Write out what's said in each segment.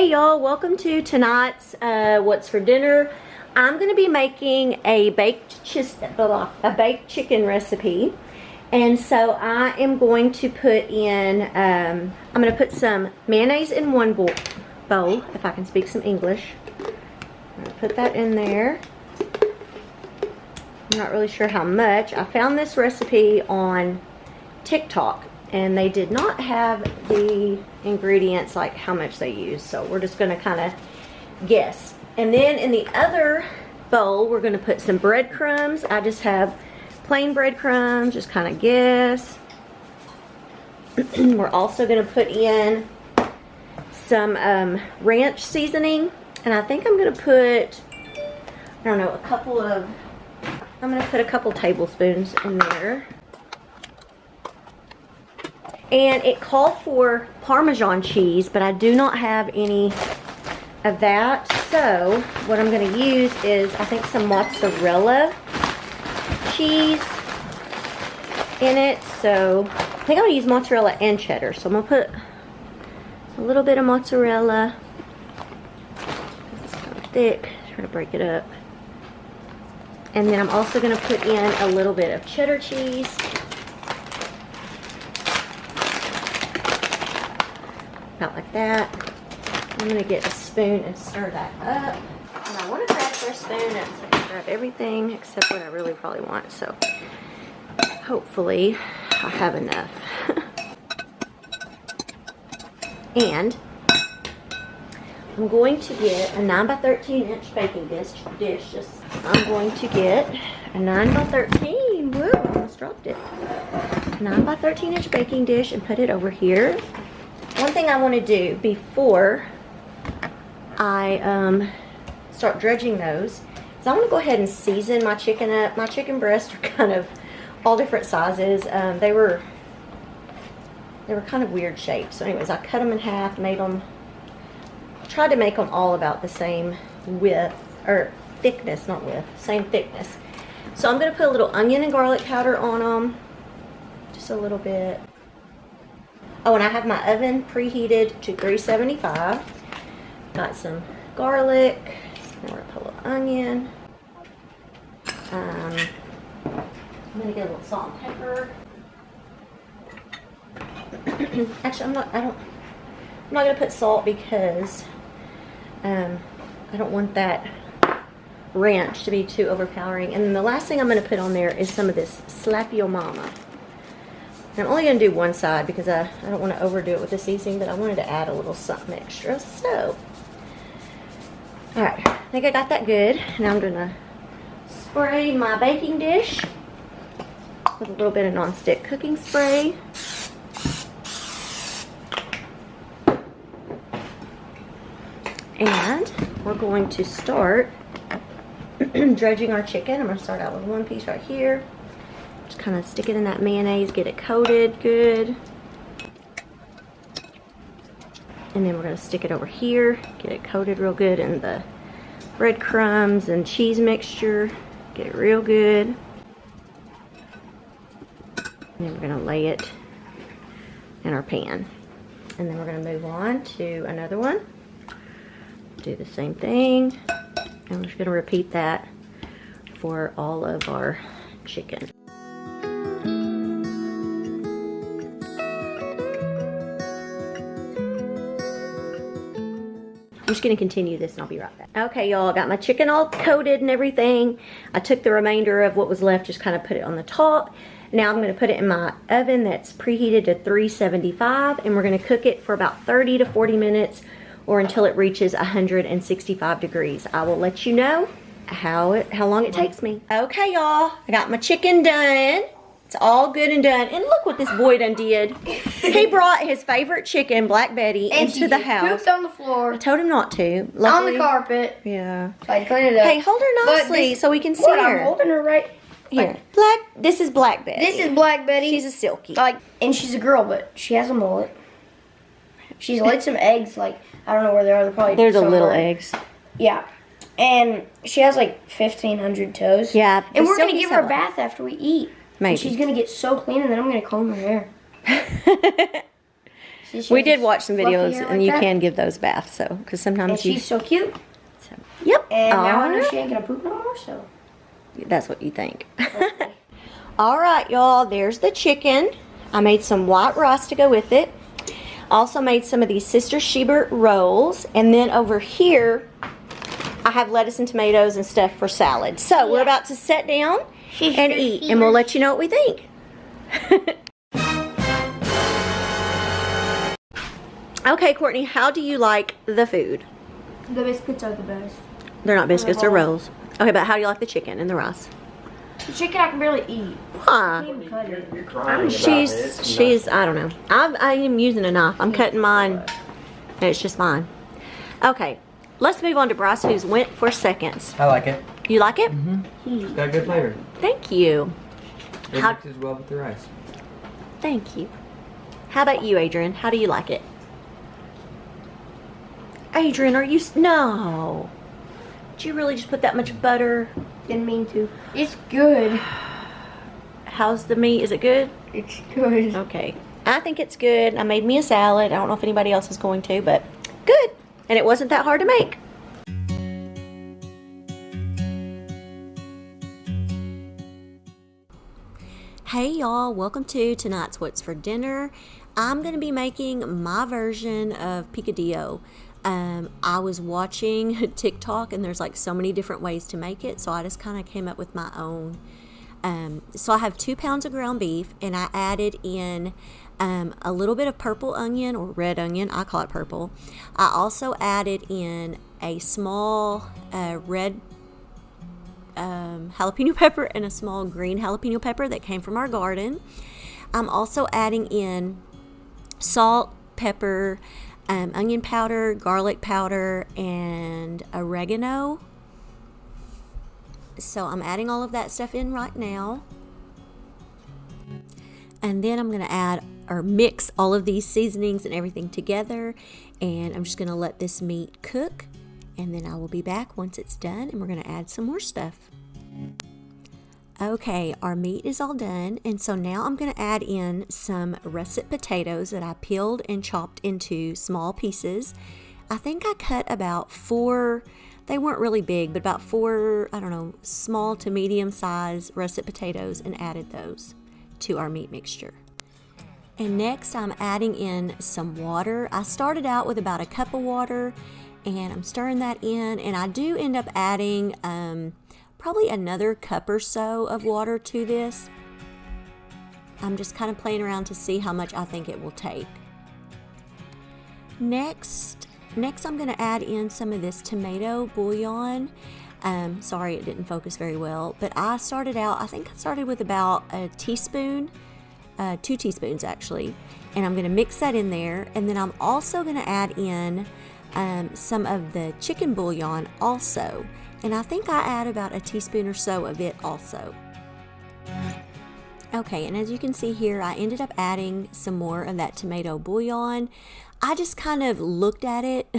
Hey y'all, welcome to tonight's what's for dinner. I'm going to be making a baked chicken recipe, and so I am going to put in I'm going to put some mayonnaise in one bowl, if I can speak some English. I'm going to put that in there. I'm not really sure how much. I found this recipe on TikTok and they did not have the ingredients, like how much they use, so we're just going to kind of guess. And then in the other bowl we're going to put some breadcrumbs. I just have plain breadcrumbs, just kind of guess. We're also going to put in some ranch seasoning, and I think I'm going to put, I don't know, I'm going to put a couple tablespoons in there. And it called for Parmesan cheese, but I do not have any of that. So what I'm going to use is, I think, some mozzarella cheese in it. So I think I'm going to use mozzarella and cheddar. So I'm going to put a little bit of mozzarella. It's kind of thick. Try to break it up. And then I'm also going to put in a little bit of cheddar cheese. About like that. I'm going to get a spoon and stir that up. And I want to grab for a spoon and so I can grab everything except what I really probably want. So hopefully I have enough. And I'm going to get a 9 by 13 inch baking dish. I'm going to get a 9 by 13. Woo, I almost dropped it. 9 by 13 inch baking dish and put it over here. One thing I want to do before I start dredging those is I want to go ahead and season my chicken up. My chicken breasts are kind of all different sizes. They were kind of weird shapes. So anyways, I cut them in half, tried to make them all about the same width, or thickness, not width, same thickness. So I'm going to put a little onion and garlic powder on them, just a little bit. Oh, and I have my oven preheated to 375. Got some garlic, some more a little onion. I'm gonna get a little salt and pepper. Actually, I'm not gonna put salt because I don't want that ranch to be too overpowering. And then the last thing I'm gonna put on there is some of this Slap Yo Mama. I'm only going to do one side because I don't want to overdo it with the seasoning, but I wanted to add a little something extra. So, alright, I think I got that good. Now I'm going to spray my baking dish with a little bit of nonstick cooking spray. And we're going to start dredging our chicken. I'm going to start out with one piece right here. Just kind of stick it in that mayonnaise, get it coated good. And then we're going to stick it over here, get it coated real good in the breadcrumbs and cheese mixture. Get it real good. And then we're going to lay it in our pan. And then we're going to move on to another one. Do the same thing. And we're just going to repeat that for all of our chicken. I'm just going to continue this and I'll be right back. Okay, y'all, I got my chicken all coated and everything. I took the remainder of what was left, just kind of put it on the top. Now I'm going to put it in my oven that's preheated to 375, and we're going to cook it for about 30 to 40 minutes or until it reaches 165 degrees. I will let you know how long it takes me. Okay, y'all, I got my chicken done. It's all good and done. And look what this boy done did. He brought his favorite chicken, Black Betty, and into the house. Pooped on the floor. I told him not to. Luckily, on the carpet. Yeah. So I cleaned it up. Hey, hold her nicely so we can see her. I'm holding her right here. This is Black Betty. This is Black Betty. She's a silky. And she's a girl, but she has a mullet. She's laid some eggs. I don't know where they are. They're the little eggs. Yeah. And she has 1,500 toes. Yeah. And we're gonna give her a bath after we eat. Maybe. And she's gonna get so clean, and then I'm gonna comb her hair. We did watch some videos, hair and like you that. can give those baths, so because sometimes And she's so cute. So, yep. And now I know Alright. she ain't gonna poop no more, so. That's what you think. Okay. All right, y'all. There's the chicken. I made some white rice to go with it. Also made some of these Sister Schubert rolls, and then over here, I have lettuce and tomatoes and stuff for salad. So we're about to sit down and eat, and we'll let you know what we think. Okay, Courtney, how do you like the food? The biscuits are the best. They're not biscuits, they're rolls. rolls. Okay, but how do you like the chicken and the rice? The chicken I can barely eat. Huh. Can't even cut it. You're crying about She's, I don't know. I am using a knife. I'm cutting mine, and it's just mine. Okay, let's move on to Bryce, who's went for seconds. I like it. You like it? It's got good flavor. Thank you. It How- mixes well with the rice. Thank you. How about you, Adrian? How do you like it? Adrian, are you... No. Did you really just put that much butter? Didn't mean to. It's good. How's the meat? Is it good? It's good. Okay. I think it's good. I made me a salad. I don't know if anybody else is going to, but good. And it wasn't that hard to make. Hey y'all, welcome to tonight's What's for Dinner. I'm going to be making my version of Picadillo. I was watching TikTok and there's like so many different ways to make it, so I just kind of came up with my own. So I have 2 pounds of ground beef, and I added in a little bit of purple onion or red onion. I call it purple. I also added in a small red jalapeno pepper and a small green jalapeno pepper that came from our garden. I'm also adding in salt, pepper, onion powder, garlic powder, and oregano. So I'm adding all of that stuff in right now. And then I'm going to add or mix all of these seasonings and everything together. And I'm just going to let this meat cook. And then I will be back once it's done, and we're going to add some more stuff. Okay, our meat is all done, and so now I'm going to add in some russet potatoes that I peeled and chopped into small pieces. I think I cut about 4, they weren't really big, but about 4, I don't know, small to medium size russet potatoes, and added those to our meat mixture. And next I'm adding in some water. I started out with about a cup of water, and I'm stirring that in, and I do end up adding probably another cup or so of water to this. I'm just kind of playing around to see how much I think it will take. Next I'm going to add in some of this tomato bouillon. Sorry it didn't focus very well, but I started with about a teaspoon, 2 teaspoons actually, and I'm going to mix that in there, and then I'm also going to add in some of the chicken bouillon also, and I think I add about a teaspoon or so of it also. Okay, and as you can see here, I ended up adding some more of that tomato bouillon. I just kind of looked at it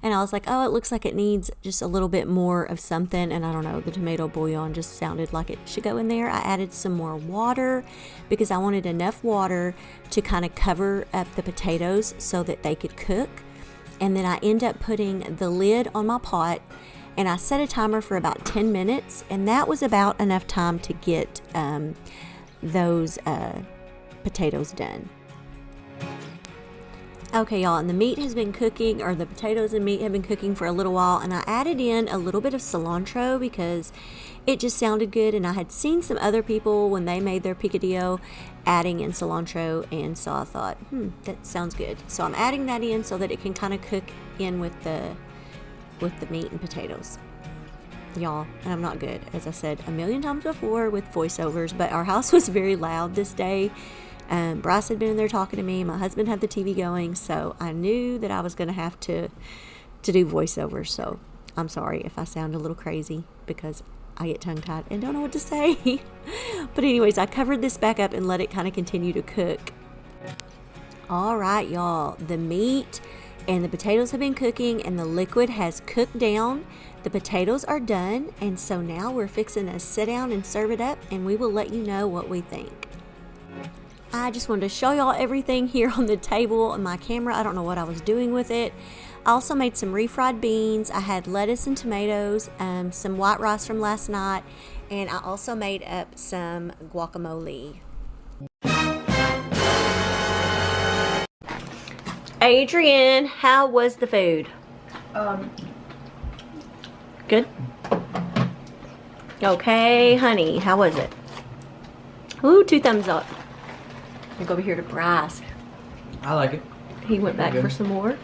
and I was like, oh, it looks like it needs just a little bit more of something, and I don't know, the tomato bouillon just sounded like it should go in there. I added some more water because I wanted enough water to kind of cover up the potatoes so that they could cook. And then I end up putting the lid on my pot, and I set a timer for about 10 minutes, and that was about enough time to get those potatoes done. Okay, y'all, and the meat has been cooking, or the potatoes and meat have been cooking for a little while, and I added in a little bit of cilantro because it just sounded good, and I had seen some other people when they made their picadillo adding in cilantro, and so I thought, that sounds good. So I'm adding that in so that it can kind of cook in with the meat and potatoes. Y'all, and I'm not good, as I said a million times before, with voiceovers, but our house was very loud this day. Bryce had been in there talking to me. My husband had the TV going, so I knew that I was going to have to do voiceovers. So I'm sorry if I sound a little crazy because I get tongue-tied and don't know what to say. But anyways, I covered this back up and let it kind of continue to cook. All right, y'all, the meat and the potatoes have been cooking, and the liquid has cooked down. The potatoes are done, and so now we're fixing to sit down and serve it up, and we will let you know what we think. I just wanted to show y'all everything here on the table and my camera. I don't know what I was doing with it. I also made some refried beans. I had lettuce and tomatoes, some white rice from last night, and I also made up some guacamole. Adrian, how was the food? Good? Okay, honey, how was it? Ooh, 2 thumbs up. We'll go over here to Bryce. I like it. He went back Good. for some more.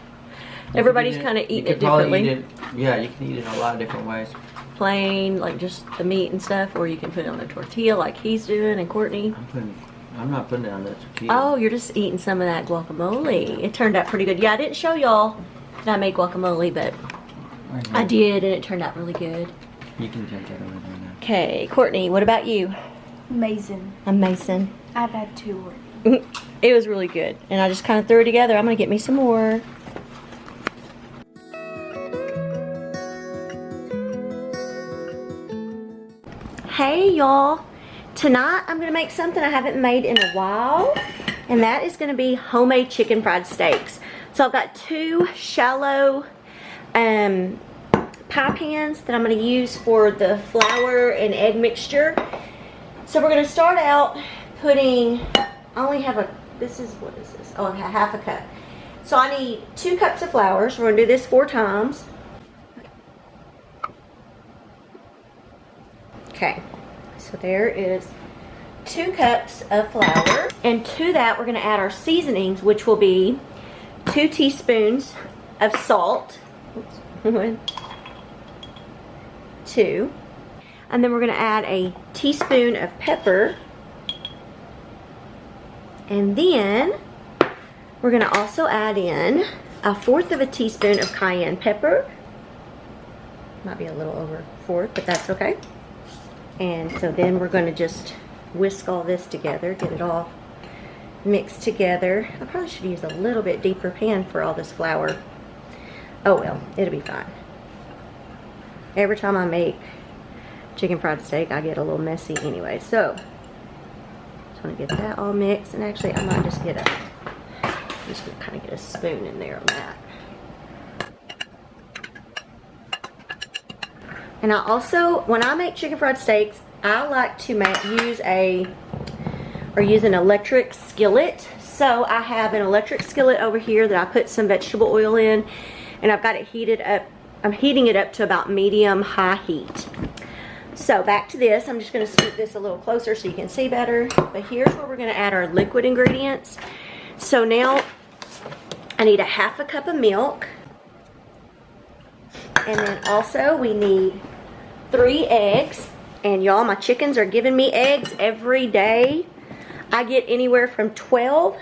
Everybody's kind of eating it differently. Yeah, you can eat it in a lot of different ways. Plain, like just the meat and stuff, or you can put it on a tortilla like he's doing, and Courtney. I'm not putting it on the tortilla. Oh, you're just eating some of that guacamole. It turned out pretty good. Yeah, I didn't show y'all that I made guacamole, but I did, and it turned out really good. You can take that over there now. Okay, Courtney, what about you? Amazing. Amazing. I've had 2. It was really good, and I just kind of threw it together. I'm gonna get me some more. Hey y'all, tonight I'm gonna make something I haven't made in a while, and that is gonna be homemade chicken fried steaks. So I've got 2 shallow pie pans that I'm gonna use for the flour and egg mixture. So we're gonna start out putting, I only have what is this? Oh, I have half a cup. So I need 2 cups of flour. So we're gonna do this 4 times. Okay, so there is 2 cups of flour. And to that, we're gonna add our seasonings, which will be 2 teaspoons of salt. Oops. 1, 2. And then we're gonna add a teaspoon of pepper. And then we're gonna also add in 1/4 of a teaspoon of cayenne pepper. Might be a little over 1/4, but that's okay. And so then we're gonna just whisk all this together, get it all mixed together. I probably should use a little bit deeper pan for all this flour. Oh well, it'll be fine. Every time I make chicken fried steak, I get a little messy anyway. So, just want to get that all mixed. And actually, I might just get just gonna kind of get a spoon in there on that. And I also, when I make chicken fried steaks, I like to use an electric skillet. So I have an electric skillet over here that I put some vegetable oil in, and I've got it heated up. I'm heating it up to about medium-high heat. So back to this, I'm just gonna scoot this a little closer so you can see better. But here's where we're gonna add our liquid ingredients. So now I need 1/2 cup of milk. And then also we need 3 eggs. And y'all, my chickens are giving me eggs every day. I get anywhere from 12,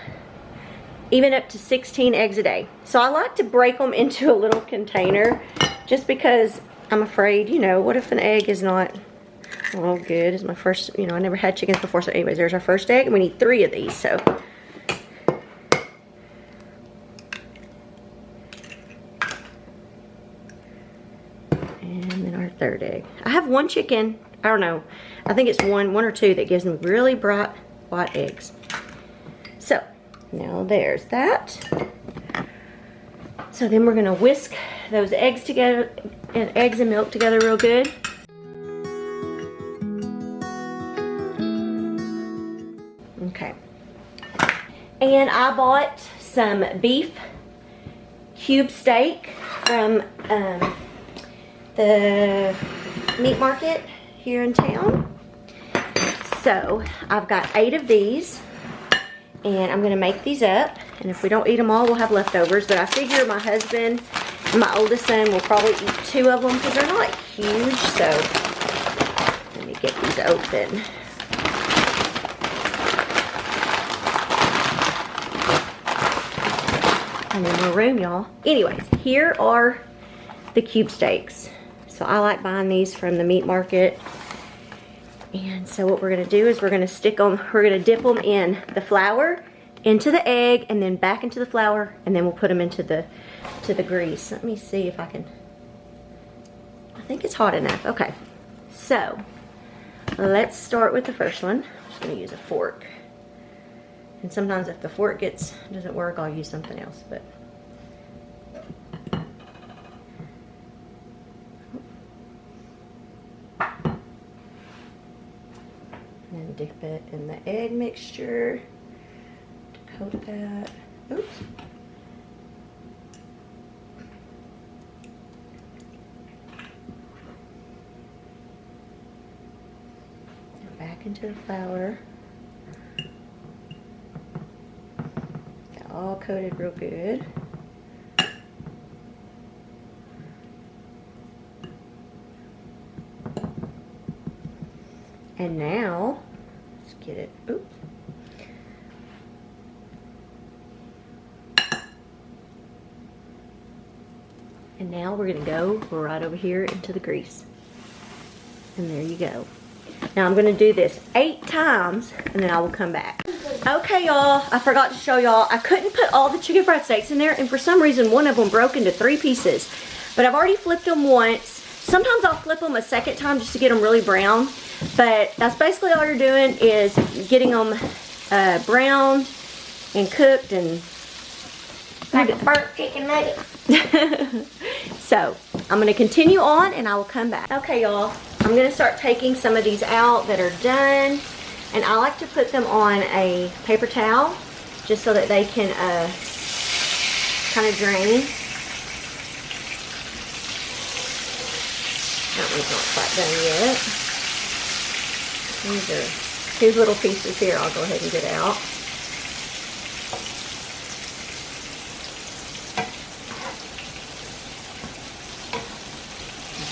even up to 16 eggs a day. So I like to break them into a little container just because I'm afraid, you know, what if an egg is not all good? It's my first, you know, I never had chickens before. So anyways, there's our first egg, and we need 3 of these, so. And then our 3rd egg. I have 1 chicken, I don't know, I think it's one or two that gives me really bright white eggs. So, now there's that. So then we're gonna whisk those eggs together, and eggs and milk together real good. Okay. And I bought some beef cube steak from the meat market here in town. So I've got 8 of these, and I'm gonna make these up. And if we don't eat them all, we'll have leftovers. But I figure my husband and my oldest son will probably eat 2 of them because they're not huge. So let me get these open. I need more room, y'all. Anyways, here are the cube steaks. So I like buying these from the meat market. And so what we're gonna do is we're gonna dip them in the flour, into the egg, and then back into the flour, and then we'll put them into the grease. Let me see if I can, I think it's hot enough. Okay, so let's start with the first one. I'm just gonna use a fork. And sometimes if the fork doesn't work, I'll use something else. But and then dip it in the egg mixture to coat that. Oops. And back into the flour. Got all coated real good. And now, let's get it, oops. And now we're gonna go right over here into the grease. And there you go. Now I'm gonna do this 8 times and then I will come back. Okay y'all, I forgot to show y'all, I couldn't put all the chicken fried steaks in there and for some reason one of them broke into 3 pieces. But I've already flipped them once. Sometimes I'll flip them a second time just to get them really brown. But that's basically all you're doing is getting them browned and cooked and Like a burnt chicken nugget. So I'm going to continue on and I will come back. Okay y'all, I'm going to start taking some of these out that are done, and I like to put them on a paper towel just so that they can kind of drain. That one's not quite done yet. These are 2 little pieces here I'll go ahead and get out.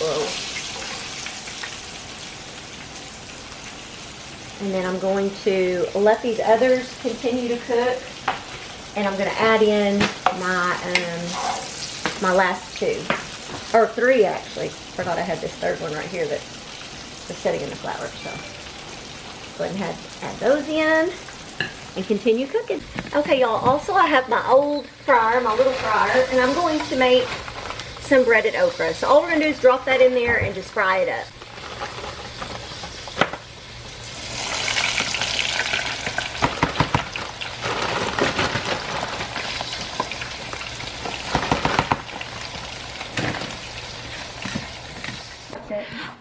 Whoa. And then I'm going to let these others continue to cook, and I'm going to add in my my last 2, or 3 actually. Forgot I had this 3rd one right here that was sitting in the flour. So go ahead and add those in and continue cooking. Okay, y'all. Also, I have my old fryer, my little fryer, and I'm going to make some breaded okra. So all we're gonna do is drop that in there and just fry it up.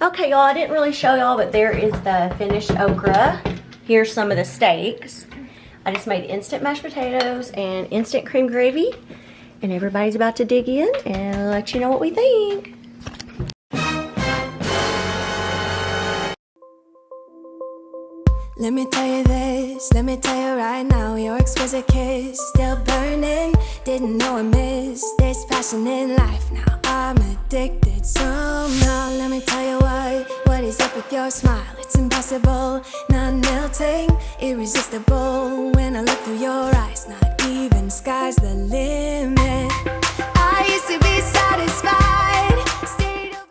Okay, y'all, I didn't really show y'all, but there is the finished okra. Here's some of the steaks. I just made instant mashed potatoes and instant cream gravy. And everybody's about to dig in and let you know what we think. Let me tell you this, let me tell you right now, your exquisite kiss, still burning, didn't know I missed this passion in life, now I'm addicted somehow. Let me tell you what is up with your smile, it's impossible, not melting, irresistible, when I look through your